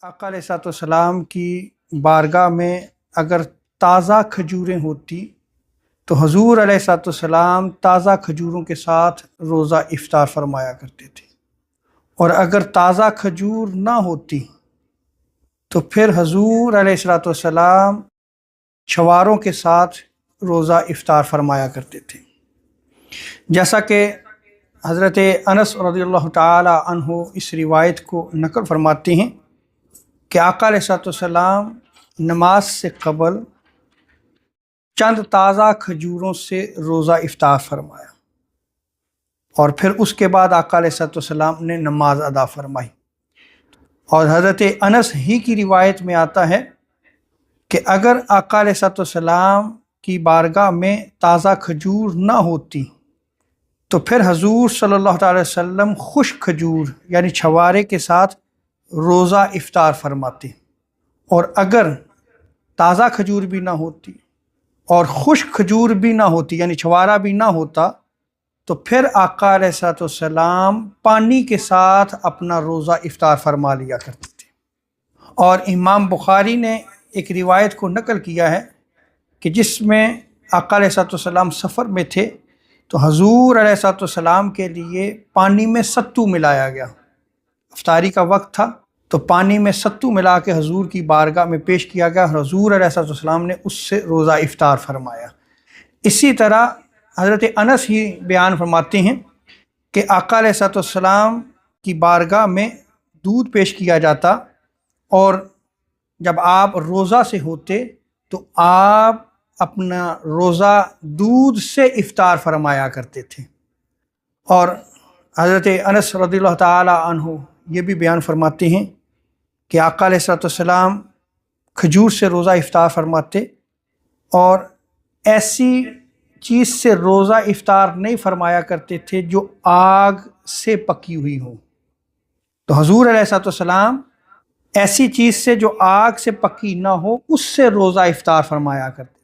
आका अलैहिस्सलाम की बारगाह में अगर ताज़ा खजूरें होती तो हजूर अलैहिस्सलाम ताज़ा खजूरों के साथ रोज़ा इफ्तार फरमाया करते थे, और अगर ताज़ा खजूर ना होती तो फिर हजूर अलैहिस्सलाम छवारों के साथ रोज़ा इफ्तार फरमाया करते थे। जैसा कि हज़रत अनस रज़ियल्लाहु ताला अन्हु इस रिवायत को नक़ल फरमाते हैं कि आका अलैहिस्सलाम नमाज से क़बल चंद ताज़ा खजूरों से रोज़ा इफ्तार फरमाया और फिर उसके बाद आका अलैहिस्सलाम ने नमाज अदा फरमाई। और हज़रत अनस ही की रिवायत में आता है कि अगर आका अलैहिस्सलाम की बारगाह में ताज़ा खजूर ना होती तो फिर हजूर सल्लल्लाहु अलैहि वसल्लम खुश्क खजूर यानी छवारे के साथ रोज़ा इफ्तार फरमाते, और अगर ताज़ा खजूर भी ना होती और खुश्क खजूर भी ना होती यानी छवारा भी ना होता तो फिर आका अलैहिस्सलाम पानी के साथ अपना रोज़ा इफ्तार फरमा लिया करते थे। और इमाम बुखारी ने एक रिवायत को नकल किया है कि जिसमें आका अलैहिस्सलाम सफ़र में थे तो हजूर अलैहिस्सलाम के लिए पानी में सत्तू मिलाया गया। इफ्तारी का वक्त था तो पानी में सत्तू मिला के हजूर की बारगाह में पेश किया गया। हजूर अलैहिस्सलाम ने उससे रोज़ा इफ्तार फरमाया। इसी तरह हज़रत अनस ही बयान फरमाते हैं कि आका अलैहिस्सलाम की बारगाह में दूध पेश किया जाता और जब आप रोज़ा से होते तो आप अपना रोज़ा दूध से इफ्तार फरमाया करते थे। और हज़रत अनस रज़ियल्लाहु ताला अन्हु ये भी बयान फरमाते हैं कि आका अलैहिस्सलाम खजूर से रोज़ा इफ्तार फरमाते और ऐसी चीज़ से रोज़ा इफ्तार नहीं फरमाया करते थे जो आग से पकी हुई हो। तो हजूर अलैहिस्सलाम ऐसी चीज़ से जो आग से पकी ना हो उससे रोज़ा इफ्तार फरमाया करते।